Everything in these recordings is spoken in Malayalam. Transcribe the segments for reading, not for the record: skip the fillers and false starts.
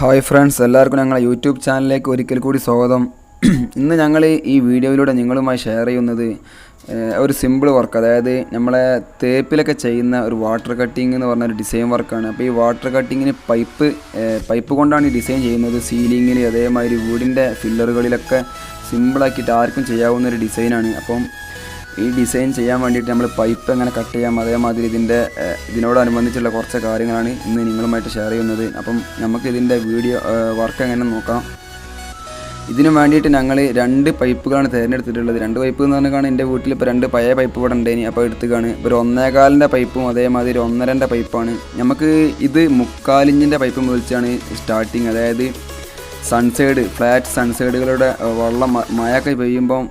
ഹായ് ഫ്രണ്ട്സ്, എല്ലാവർക്കും ഞങ്ങളുടെ യൂട്യൂബ് ചാനലിലേക്ക് ഒരിക്കൽ കൂടി സ്വാഗതം. ഇന്ന് ഞങ്ങൾ ഈ വീഡിയോയിലൂടെ നിങ്ങളുമായി ഷെയർ ചെയ്യുന്നത് ഒരു സിമ്പിൾ വർക്ക്, അതായത് നമ്മളെ തേപ്പിലൊക്കെ ചെയ്യുന്ന ഒരു വാട്ടർ കട്ടിങ് എന്ന് പറഞ്ഞൊരു ഡിസൈൻ വർക്കാണ്. അപ്പോൾ ഈ വാട്ടർ കട്ടിങ്ങിന് പൈപ്പ് കൊണ്ടാണ് ഈ ഡിസൈൻ ചെയ്യുന്നത്. സീലിങ്ങിൽ അതേമാതിരി വീടിൻ്റെ ഫില്ലറുകളിലൊക്കെ സിമ്പിളാക്കിയിട്ട് ആർക്കും ചെയ്യാവുന്നൊരു ഡിസൈനാണ്. അപ്പം ഈ ഡിസൈൻ ചെയ്യാൻ വേണ്ടിയിട്ട് നമ്മൾ പൈപ്പ് എങ്ങനെ കട്ട് ചെയ്യാം, അതേമാതിരി ഇതിനോടനുബന്ധിച്ചുള്ള കുറച്ച് കാര്യങ്ങളാണ് ഇന്ന് നിങ്ങളുമായിട്ട് ഷെയർ ചെയ്യുന്നത്. അപ്പം നമുക്ക് ഇതിൻ്റെ വർക്ക് എങ്ങനെ നോക്കാം. ഇതിനു വേണ്ടിയിട്ട് ഞങ്ങൾ 2 പൈപ്പുകളാണ് തിരഞ്ഞെടുത്തിട്ടുള്ളത്. 2 പൈപ്പ് എന്ന് പറഞ്ഞാൽ എൻ്റെ വീട്ടിൽ ഇപ്പോൾ 2 പഴയ പൈപ്പ് ഇവിടെ ഉണ്ടേനി, അപ്പോൾ എടുത്തുകയാണ്. ഇപ്പോൾ ഒരു 1.25 പൈപ്പും അതേമാതിരി 1.5 പൈപ്പാണ്. നമുക്ക് ഇത് 3/4 ഇഞ്ചിൻ്റെ പൈപ്പ് മുതൽച്ചാണ് സ്റ്റാർട്ടിങ്. അതായത് ഫ്ലാറ്റ് സൺസൈഡുകളുടെ വെള്ളം മഴയൊക്കെ പെയ്യുമ്പം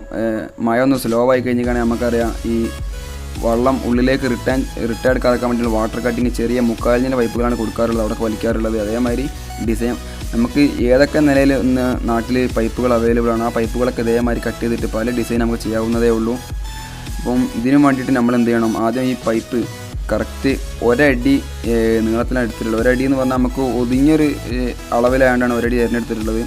മഴ ഒന്ന് സ്ലോ ആയി കഴിഞ്ഞാൽ നമുക്കറിയാം ഈ വെള്ളം ഉള്ളിലേക്ക് റിട്ടേൺ കടക്കാൻ വേണ്ടിയുള്ള വാട്ടർ കട്ടിങ് ചെറിയ 3/4 ഇഞ്ചിൻ്റെ പൈപ്പുകളാണ് കൊടുക്കാറുള്ളത്, അവിടെ വലിക്കാറുള്ളത്. അതേമാതിരി ഡിസൈൻ നമുക്ക് ഏതൊക്കെ നിലയിൽ നാട്ടിൽ പൈപ്പുകൾ അവൈലബിൾ ആണ്, ആ പൈപ്പുകളൊക്കെ ഇതേമാതിരി കട്ട് ചെയ്തിട്ട് പല ഡിസൈൻ നമുക്ക് ചെയ്യാവുന്നതേ ഉള്ളൂ. അപ്പം ഇതിനു വേണ്ടിയിട്ട് നമ്മൾ എന്ത് ചെയ്യണം, ആദ്യം ഈ പൈപ്പ് കറക്റ്റ് 1 അടി നീളത്തിലാണ് എടുത്തിട്ടുള്ളത്. 1 അടി എന്ന് പറഞ്ഞാൽ നമുക്ക് ഒതുങ്ങിയൊരു അളവിലായതുകൊണ്ടാണ് 1 അടി തിരഞ്ഞെടുത്തിട്ടുള്ളത്.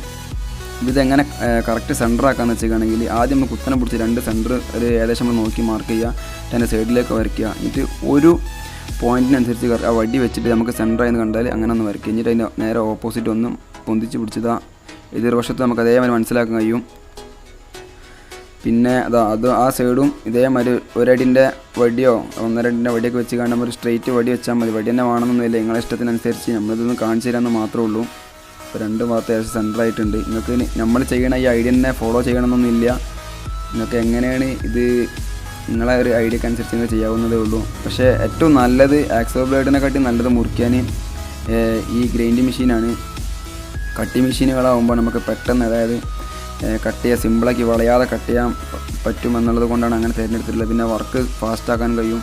ഇതെങ്ങനെ കറക്റ്റ് സെൻറ്റർ ആക്കാമെന്ന് വെച്ചിട്ടുണ്ടെങ്കിൽ ആദ്യം നമ്മൾ കുത്തനെ പിടിച്ച് 2 സെൻറ്റർ ഒരു ഏകദേശം നമ്മൾ നോക്കി മാർക്ക് ചെയ്യുക, അതിൻ്റെ സൈഡിലേക്ക് വരയ്ക്കുക. എന്നിട്ട് ഒരു പോയിൻറ്റിനനുസരിച്ച് ആ വടി വെച്ചിട്ട് നമുക്ക് സെൻറ്ററായെന്ന് കണ്ടാൽ അങ്ങനെ ഒന്ന് വരയ്ക്കുക. എന്നിട്ട് അതിൻ്റെ നേരെ ഓപ്പോസിറ്റ് ഒന്ന് പൊന്തിച്ച് പിടിച്ചതാ എതിർവശത്ത് നമുക്ക് അതേമാതിരി മനസ്സിലാക്കാൻ കഴിയും. പിന്നെ ആ സൈഡും ഇതേമാതിരി 1 അടിൻ്റെ വടിയോ 1.5 അടിൻ്റെ വടിയൊക്കെ വെച്ച് കാണുമ്പോൾ ഒരു സ്ട്രെയിറ്റ് വടി വെച്ചാൽ മതി. വടി തന്നെ വേണമെന്നൊന്നുമില്ല, നിങ്ങളെ ഇഷ്ടത്തിനനുസരിച്ച് നമ്മളിതൊന്ന് കാണിച്ചു തരാമെന്ന് മാത്രമേ ഉള്ളൂ. ഇപ്പോൾ 2 ഭാഗത്ത് ഏകദേശം സെൻറ്ററായിട്ടുണ്ട്. നിങ്ങൾക്ക് നമ്മൾ ചെയ്യണ ഈ ഐഡിയ തന്നെ ഫോളോ ചെയ്യണമെന്നൊന്നുമില്ല. നിങ്ങൾക്ക് എങ്ങനെയാണ് ഇത് നിങ്ങളെ ഒരു ഐഡിയക്ക് അനുസരിച്ച് നിങ്ങൾ ചെയ്യാവുന്നതേ ഉള്ളൂ. പക്ഷേ ഏറ്റവും നല്ലത് ആക്സോ ബ്ലേഡിനെക്കാട്ടി നല്ലത് മുറിക്കാൻ ഈ ഗ്രൈൻഡിങ് മെഷീനാണ്. കട്ടി മെഷീനുകളാകുമ്പോൾ നമുക്ക് പെട്ടെന്ന്, അതായത് കട്ട് ചെയ്യാൻ സിമ്പിളാക്കി വളയാതെ കട്ട് ചെയ്യാൻ പറ്റുമെന്നുള്ളത് കൊണ്ടാണ് അങ്ങനെ തിരഞ്ഞെടുത്തിട്ടുള്ളത്. പിന്നെ വർക്ക് ഫാസ്റ്റാക്കാൻ കഴിയും.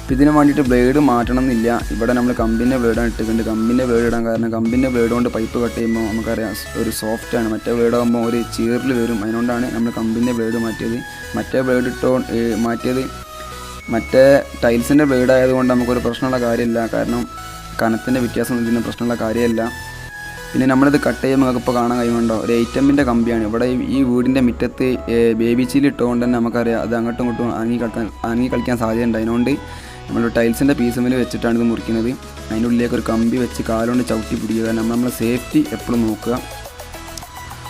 അപ്പോൾ ഇതിന് വേണ്ടിയിട്ട് ബ്ലേഡ് മാറ്റണം എന്നില്ല. ഇവിടെ നമ്മൾ കമ്പിൻ്റെ ബ്ലേഡാണ് ഇട്ടിട്ടുണ്ട്. കമ്പിൻ്റെ ബ്ലേഡ് ഇടാൻ കാരണം കമ്പിൻ്റെ ബ്ലേഡ് കൊണ്ട് പൈപ്പ് കട്ട് ചെയ്യുമ്പോൾ നമുക്കറിയാം ഒരു സോഫ്റ്റാണ്, മറ്റേ ബ്ലേഡ് ആകുമ്പോൾ ഒരു ചീറിൽ വരും. അതിനോണ്ടാണ് നമ്മൾ കമ്പിൻ്റെ ബ്ലേഡ് മാറ്റിയത്. മറ്റേ ബ്ലേഡ് മാറ്റിയത് മറ്റേ ടൈൽസിൻ്റെ ബ്ലേഡ് ആയതുകൊണ്ട് നമുക്കൊരു പ്രശ്നമുള്ള കാര്യമില്ല, കാരണം കനത്തിൻ്റെ വ്യത്യാസം ഇതിന് പ്രശ്നമുള്ള കാര്യമല്ല. പിന്നെ നമ്മളിത് കട്ട് ചെയ്യുമ്പോൾ നമുക്ക് ഇപ്പോൾ കാണാൻ കഴിയുന്നുണ്ടോ, ഒരു 8 എമ്മിൻ്റെ കമ്പിയാണ്. ഇവിടെ ഈ വീടിൻ്റെ മുറ്റത്ത് ബേബി ചീൽ ഇട്ടുകൊണ്ട് തന്നെ നമുക്കറിയാം അത് അങ്ങോട്ടും ഇങ്ങോട്ടും അനങ്ങി കളിക്കാൻ സാധ്യതയുണ്ട്. അതിനുകൊണ്ട് നമ്മൾ ടൈൽസിൻ്റെ പീസുമിൽ വെച്ചിട്ടാണ് ഇത് മുറിക്കുന്നത്. അതിൻ്റെ ഉള്ളിലേക്ക് ഒരു കമ്പി വെച്ച് കാലുകൊണ്ട് ചവിട്ടി പിടിക്കുക. കാരണം നമ്മൾ സേഫ്റ്റി എപ്പോഴും നോക്കുക.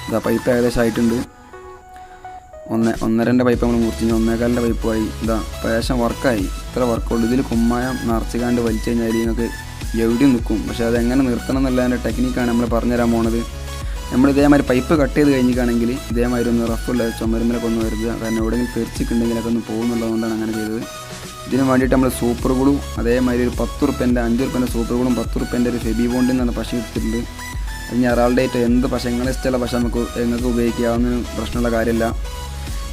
ഇതാ പൈപ്പ് ഏകദേശം ആയിട്ടുണ്ട്. 1.5 പൈപ്പ് നമ്മൾ മുറിച്ച് 1.25 പൈപ്പുമായി. ഇതാ ഏകദേശം വർക്കായി. ഇത്ര വർക്കുള്ളൂ. ഇതിൽ കുമ്മായം നിറച്ചുകാണ്ട് വലിച്ചു കഴിഞ്ഞാൽ നിങ്ങൾക്ക് എവിടെയും നിൽക്കും. പക്ഷേ അതെങ്ങനെ നിർത്തണം എന്നുള്ളതിൻ്റെ ടെക്നിക്കാണ് നമ്മൾ പറഞ്ഞുതരാൻ പോണത്. നമ്മൾ ഇതേമാതിരി പൈപ്പ് കട്ട് ചെയ്ത് കഴിഞ്ഞിട്ടാണെങ്കിൽ ഇതേമാതിരി ഒന്ന് റഫുള്ള ചുമരുമ്പിലൊക്കെ ഒന്ന് വരുത്തുക. കാരണം എവിടെയെങ്കിലും തെറിച്ചിട്ടുണ്ടെങ്കിലൊക്കെ ഒന്ന് പോകുന്നുള്ളതുകൊണ്ടാണ് അങ്ങനെ ചെയ്തത്. ഇതിന് വേണ്ടിയിട്ട് നമ്മൾ സൂപ്പർ ഗ്ലൂ, അതേമാതിരി ഒരു 10 റുപ്യൻ്റെ 5 റുപ്യൻ്റെ സൂപ്പർ ഗ്ലൂവും 10 റുപ്യൻ്റെ ഒരു ഫെബി ബോണ്ടിൽ നിന്നാണ് പശ എടുത്തിട്ടുണ്ട്. അത് ഞാൻ ഒരാളുടെ എന്ത് പശ നിങ്ങളെ ഇഷ്ടമുള്ള പശ നിങ്ങൾക്ക് ഉപയോഗിക്കാവുന്ന പ്രശ്നമുള്ള കാര്യമില്ല.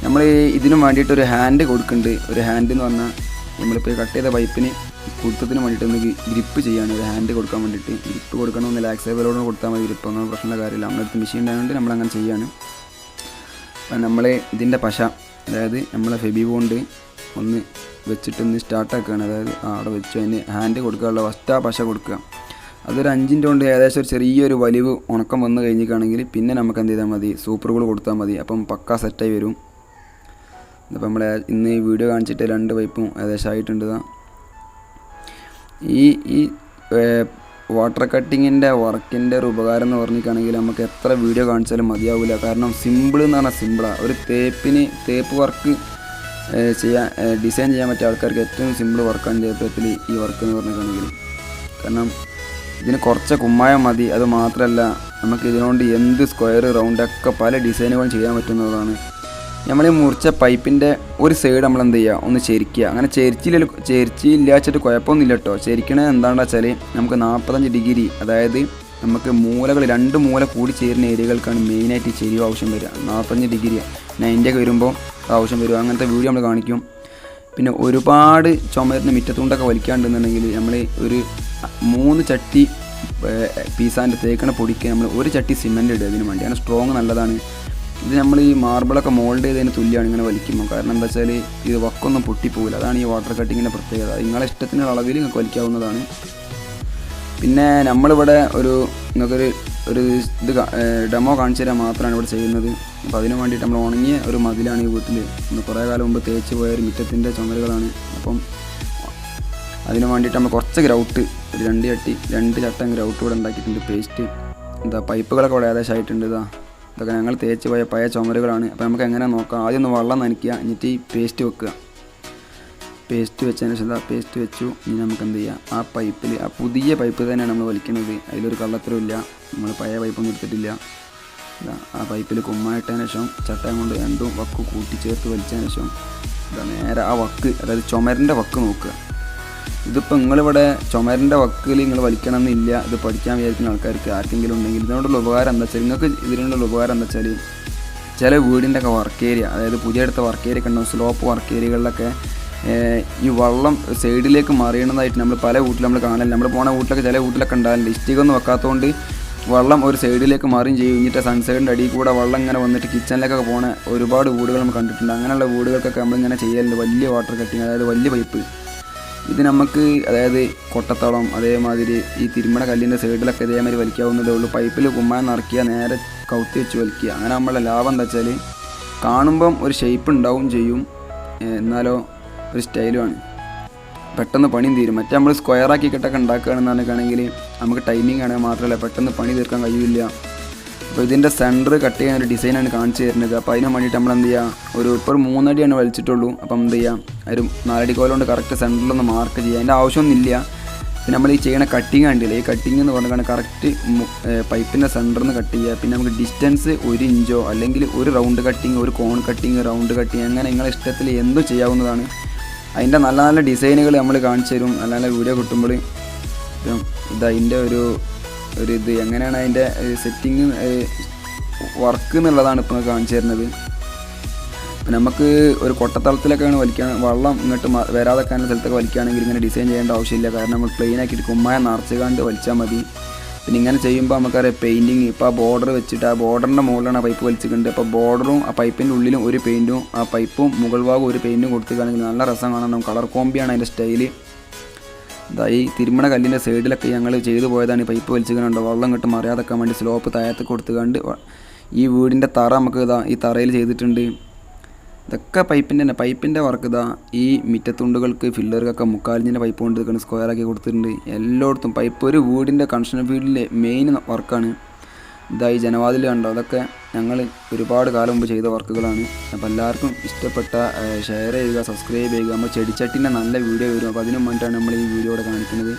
നമ്മൾ ഇതിനും വേണ്ടിയിട്ട് ഒരു ഹാൻഡ് കൊടുക്കുന്നുണ്ട്. ഒരു ഹാൻഡ് എന്ന് പറഞ്ഞാൽ നമ്മളിപ്പോൾ കട്ട് ചെയ്ത പൈപ്പിന് കുത്തത്തിന് വേണ്ടിയിട്ട് ഒന്ന് ഗ്രിപ്പ് ചെയ്യാണ്. ഒരു ഹാൻഡ് കൊടുക്കാൻ വേണ്ടിയിട്ട് ഗ്രിപ്പ് കൊടുക്കണമെന്നില്ല, ആക്സേബിളോട് കൊടുത്താൽ മതി. ഗ്രിപ്പ് ഒന്നും പ്രശ്നമുള്ള കാര്യമില്ല. നമ്മളടുത്ത് മെഷീൻ ഉണ്ടായതുകൊണ്ട് നമ്മളങ്ങനെ ചെയ്യാണ്. അപ്പം നമ്മൾ ഇതിൻ്റെ പശ, അതായത് നമ്മളെ ഫെബി ബോണ്ട് ഒന്ന് വെച്ചിട്ടൊന്ന് സ്റ്റാർട്ടാക്കുകയാണ്. അതായത് അവിടെ വെച്ച് അതിന് ഹാൻഡ് കൊടുക്കാനുള്ള ഫസ്റ്റ് ആ പശ കൊടുക്കുക. അതൊരു 5 മിനിറ്റ് കൊണ്ട് ഏകദേശം ഒരു ചെറിയൊരു വലിവ് ഉണക്കം വന്ന് കഴിഞ്ഞിട്ടാണെങ്കിൽ പിന്നെ നമുക്ക് എന്ത് ചെയ്താൽ മതി, സൂപ്പർ ഗ്ലൂ കൊടുത്താൽ മതി. അപ്പം പക്ക സെറ്റായി വരും. ഇപ്പം നമ്മൾ ഇന്ന് ഈ വീഡിയോ കാണിച്ചിട്ട് 2 പൈപ്പും ഏകദേശം ആയിട്ടുണ്ട്. ഈ വാട്ടർ കട്ടിങ്ങിൻ്റെ വർക്കിൻ്റെ ഒരു ഉപകാരം എന്ന് പറഞ്ഞിട്ടാണെങ്കിൽ നമുക്ക് എത്ര വീഡിയോ കാണിച്ചാലും മതിയാവില്ല. കാരണം സിമ്പിൾ എന്ന് പറഞ്ഞാൽ സിമ്പിളാണ്. ഒരു തേപ്പ് വർക്ക് ഡിസൈൻ ചെയ്യാൻ പറ്റിയ ആൾക്കാർക്ക് ഏറ്റവും സിമ്പിൾ വർക്കാണ് തേപ്പത്തിൽ ഈ വർക്ക് എന്ന് പറഞ്ഞിട്ടാണെങ്കിൽ. കാരണം ഇതിന് കുറച്ച് കുമ്മായം മതി. അത് മാത്രമല്ല നമുക്ക് ഇതിനുകൊണ്ട് എന്ത് സ്ക്വയർ റൗണ്ടൊക്കെ പല ഡിസൈനുകളും ചെയ്യാൻ പറ്റുന്നതാണ്. നമ്മൾ ഈ മുറിച്ച പൈപ്പിൻ്റെ ഒരു സൈഡ് നമ്മൾ എന്ത് ചെയ്യുക, ഒന്ന് ചെരിക്കുക. അങ്ങനെ ചെരിച്ചില്ല വെച്ചിട്ട് കുഴപ്പമൊന്നുമില്ല കേട്ടോ. ചെരിക്കണത് എന്താണെന്ന് വെച്ചാൽ നമുക്ക് 45 ഡിഗ്രി, അതായത് നമുക്ക് മൂലകൾ 2 മൂല കൂടി ചേരുന്ന ഏരിയകൾക്കാണ് മെയിനായിട്ട് ചെരിവ് ആവശ്യം വരിക. 45 ഡിഗ്രി 90 ഒക്കെ വരുമ്പോൾ ആവശ്യം വരും. അങ്ങനത്തെ വീഡിയോ നമ്മൾ കാണിക്കും. പിന്നെ ഒരുപാട് ചുമരിന് മിറ്റത്തുകൊണ്ടൊക്കെ വലിക്കാണ്ടെന്നുണ്ടെങ്കിൽ നമ്മൾ ഒരു 3 ചട്ടി പീസാൻ്റെ തേക്കണ പൊടിക്ക് നമ്മൾ 1 ചട്ടി സിമെൻറ്റ് ഇടുക. ഇതിന് വേണ്ടി അങ്ങനെ സ്ട്രോങ് നല്ലതാണ്. ഇത് നമ്മൾ ഈ മാർബിളൊക്കെ മോൾഡ് ചെയ്തതിന് തുല്യമാണ് ഇങ്ങനെ വലിക്കുമ്പോൾ. കാരണം എന്താ വെച്ചാൽ ഇത് വക്കൊന്നും പൊട്ടിപ്പോകില്ല. അതാണ് ഈ വാട്ടർ കട്ടിങ്ങിൻ്റെ പ്രത്യേകത. നിങ്ങളെ ഇഷ്ടത്തിനുള്ള അളവിൽ നിങ്ങൾക്ക് വലിക്കാവുന്നതാണ്. പിന്നെ നമ്മളിവിടെ നിങ്ങൾക്കൊരു ഒരു ഇത് ഡെമോ കാണിച്ചു തരാൻ മാത്രമാണ് ഇവിടെ ചെയ്യുന്നത്. അപ്പോൾ അതിന് വേണ്ടിയിട്ട് നമ്മൾ ഉണങ്ങിയ ഒരു മതിലാണ് ഈ വീട്ടിൽ കുറേ കാലം മുമ്പ് തേച്ച് പോയ ഒരു മുറ്റത്തിൻ്റെ ചുമരുകളാണ്. അപ്പം അതിന് വേണ്ടിയിട്ട് നമ്മൾ കുറച്ച് ഗ്രൗട്ട് ഒരു 2 ചട്ടം ഗ്രൗട്ട് ഇവിടെ ഉണ്ടാക്കിയിട്ടുണ്ട്. പേസ്റ്റ് പൈപ്പുകളൊക്കെ ഇവിടെ ഏകദേശമായിട്ടുണ്ട്. ഇതൊക്കെ ഞങ്ങൾ തേച്ച് പോയ പഴയ ചുമരുകളാണ്. അപ്പോൾ നമുക്ക് എങ്ങനെ നോക്കാം. ആദ്യം ഒന്ന് വെള്ളം നനയ്ക്കുക, എന്നിട്ട് ഈ പേസ്റ്റ് വെക്കുക. പേസ്റ്റ് വെച്ചതിന് ശേഷം പേസ്റ്റ് വെച്ചു. ഇനി നമുക്ക് എന്ത് ചെയ്യാം, ആ പൈപ്പിൽ ആ പുതിയ പൈപ്പ് തന്നെയാണ് നമ്മൾ വലിക്കുന്നത്. അതിലൊരു കള്ളത്തരവും ഇല്ല, നമ്മൾ പഴയ പൈപ്പൊന്നും എടുത്തിട്ടില്ല. ആ പൈപ്പിൽ കുമ്മായിട്ടതിന് ശേഷം ചട്ടയം കൊണ്ട് 2 വക്ക് കൂട്ടിച്ചേർത്ത് വലിച്ചതിന് ശേഷം നേരെ ആ വക്ക്, അതായത് ചുമരിൻ്റെ വക്ക് നോക്കുക. ഇതിപ്പോൾ നിങ്ങളിവിടെ ചുമരിൻ്റെ വക്കിൽ നിങ്ങൾ വലിക്കണമെന്നില്ല. ഇത് പഠിക്കാൻ വിചാരിക്കുന്ന ആൾക്കാർക്ക് ആർക്കെങ്കിലും ഉണ്ടെങ്കിൽ ഇതിനോടുള്ള ഉപകാരം എന്താ വെച്ചാൽ, നിങ്ങൾക്ക് ഇതിനുള്ള ഉപകാരം എന്താ വെച്ചാൽ, ചില വീടിൻ്റെ ഒക്കെ വർക്ക് ഏരിയ, അതായത് പുതിയ എടുത്ത വർക്ക് ഏരിയ ഒക്കെ ഉണ്ടാവും, സ്ലോപ്പ് വർക്ക് ഏരിയകളിലൊക്കെ ഈ വെള്ളം സൈഡിലേക്ക് മറിയണതായിട്ട് നമ്മൾ പല വീട്ടിൽ നമ്മൾ കാണില്ല. നമ്മൾ പോണ വീട്ടിലൊക്കെ ചില വീട്ടിലൊക്കെ ഉണ്ടാവില്ല, ഇഷ്ടികൊന്നും വെക്കാത്തതുകൊണ്ട് വെള്ളം ഒരു സൈഡിലേക്ക് മറിയും ചെയ്യും. കഴിഞ്ഞിട്ട് സൺസൈഡിൻ്റെ അടിയിൽ കൂടെ വെള്ളം ഇങ്ങനെ വന്നിട്ട് കിച്ചണിലേക്കൊക്കെ പോണ ഒരുപാട് വീടുകൾ നമ്മൾ കണ്ടിട്ടുണ്ട്. അങ്ങനെയുള്ള വീടുകൾക്കൊക്കെ നമ്മളിങ്ങനെ ചെയ്യലുണ്ട് വലിയ വാട്ടർ കട്ടിങ്, അതായത് വലിയ പൈപ്പ്. ഇത് നമുക്ക് അതായത് കൊട്ടത്തളം അതേമാതിരി ഈ തിരുമണ കല്ലിൻ്റെ സൈഡിലൊക്കെ ഇതേമാതിരി വലിക്കാവുന്നതേ ഉള്ളൂ. പൈപ്പിൽ കുമ്മായം നിറയ്ക്കുക, നേരെ കൗത്തി വെച്ച് വലിക്കുക. അങ്ങനെ നമ്മളെ ലാഭം എന്താ വെച്ചാൽ കാണുമ്പം ഒരു ഷേപ്പ് ഉണ്ടാവും ചെയ്യും, എന്നാലോ ഒരു സ്റ്റൈലുമാണ്, പെട്ടെന്ന് പണിയും തീരും. മറ്റേ നമ്മൾ സ്ക്വയറാക്കിയിട്ടൊക്കെ ഉണ്ടാക്കുകയാണെന്ന് പറഞ്ഞിട്ടാണെങ്കിൽ നമുക്ക് ടൈമിംഗ് ആണെങ്കിൽ മാത്രമല്ല പെട്ടെന്ന് പണി തീർക്കാൻ കഴിയില്ല. അപ്പോൾ ഇതിൻ്റെ സെൻറ്റർ കട്ട് ചെയ്യാൻ ഒരു ഡിസൈനാണ് കാണിച്ചു തരുന്നത്. അപ്പോൾ അതിന് വേണ്ടിയിട്ട് നമ്മൾ എന്ത് ചെയ്യുക, ഇപ്പോൾ ഒരു 3 അടിയാണ് വലിച്ചിട്ടുള്ളൂ. അപ്പം എന്ത് ചെയ്യുക, ഒരു 4 അടി കോലുകൊണ്ട് കറക്റ്റ് സെൻറ്ററിലൊന്ന് മാർക്ക് ചെയ്യുക. അതിൻ്റെ ആവശ്യമൊന്നുമില്ല. പിന്നെ നമ്മൾ ഈ ചെയ്യുന്ന കട്ടിങ് കണ്ടില്ല, ഈ കട്ടിങ് എന്ന് പറഞ്ഞാൽ കറക്റ്റ് പൈപ്പിൻ്റെ സെൻറ്ററിൽ നിന്ന് കട്ട് ചെയ്യുക. പിന്നെ നമുക്ക് ഡിസ്റ്റൻസ് 1 ഇഞ്ചോ അല്ലെങ്കിൽ ഒരു റൗണ്ട് കട്ടിങ്, ഒരു കോൺ കട്ടിങ്, റൗണ്ട് കട്ടിങ്, അങ്ങനെ നിങ്ങളുടെ ഇഷ്ടത്തിൽ എന്തും ചെയ്യാവുന്നതാണ്. അതിൻ്റെ നല്ല നല്ല ഡിസൈനുകൾ നമ്മൾ കാണിച്ചു തരും നല്ല നല്ല വീഡിയോ കിട്ടുമ്പോൾ. ഇതതിൻ്റെ ഒരു ഇത് എങ്ങനെയാണ് അതിൻ്റെ സെറ്റിങ് വർക്ക് എന്നുള്ളതാണ് ഇപ്പോൾ കാണിച്ചു തരുന്നത്. പിന്നെ നമുക്ക് ഒരു കൊട്ടത്തളത്തിലൊക്കെയാണ് വലിക്കാൻ, വെള്ളം ഇങ്ങോട്ട് വരാതെക്കാനുള്ള സ്ഥലത്തൊക്കെ വലിക്കുകയാണെങ്കിൽ ഇങ്ങനെ ഡിസൈൻ ചെയ്യേണ്ട ആവശ്യമില്ല. കാരണം നമ്മൾ പ്ലെയിൻ ആക്കിയിട്ട് കുമ്മായ നിറച്ചുകാണ്ട് വലിച്ചാൽ മതി. പിന്നെ ഇങ്ങനെ ചെയ്യുമ്പോൾ നമുക്കറിയാം പെയിൻറ്റിങ്, ഇപ്പോൾ ആ ബോർഡർ വെച്ചിട്ട് ആ ബോർഡറിൻ്റെ മുകളിലാണ് ആ പൈപ്പ് വലിച്ചിട്ടുണ്ട്. അപ്പോൾ ബോർഡറും ആ പൈപ്പിൻ്റെ ഉള്ളിലും ഒരു പെയിൻറ്റും ആ പൈപ്പും മുകൾ ഭാഗം ഒരു പെയിൻറ്റും കൊടുക്കുകയാണെങ്കിൽ നല്ല രസം കാണണം. കളർ കോമ്പിയാണ് അതിൻ്റെ സ്റ്റൈല്. ഈ തിരുമണ കല്ലിൻ്റെ സൈഡിലൊക്കെ ഞങ്ങൾ ചെയ്തു പോയതാണ്. ഈ പൈപ്പ് വലിച്ചിട്ടുണ്ടോ വെള്ളം ഇങ്ങോട്ട് മറിയാതെക്കാൻ വേണ്ടി സ്ലോപ്പ് താഴത്ത് കൊടുത്തുകൊണ്ട് ഈ വീടിൻ്റെ തറ നമുക്ക് ഈ തറയിൽ ചെയ്തിട്ടുണ്ട്. ഇതൊക്കെ പൈപ്പിൻ്റെ വർക്ക്. ഈ മിറ്റത്തുണ്ടുകൾക്ക് ഫില്ലറുകൾക്ക് 3/4 ഇഞ്ചിൻ്റെ പൈപ്പ് കൊണ്ട് ഇതൊക്കെ സ്ക്വയറാക്കി കൊടുത്തിട്ടുണ്ട്. എല്ലായിടത്തും പൈപ്പ് ഒരു വീടിൻ്റെ കൺസ്ട്രക്ഷൻ ഫീൽഡിലെ മെയിൻ വർക്കാണ്. ഈ ജനവാതിൽ കണ്ടോ, അതൊക്കെ ഞങ്ങൾ ഒരുപാട് കാലം മുമ്പ് ചെയ്ത വർക്കുകളാണ്. അപ്പോൾ എല്ലാവർക്കും ഇഷ്ടപ്പെട്ട ഷെയർ ചെയ്യുക, സബ്സ്ക്രൈബ് ചെയ്യുക. നമ്മൾ ചെടിച്ചട്ടിൻ്റെ നല്ല വീഡിയോ വരും. അപ്പോൾ അതിനു വേണ്ടിയിട്ടാണ് നമ്മൾ ഈ വീഡിയോ ഇവിടെ കാണിക്കുന്നത്.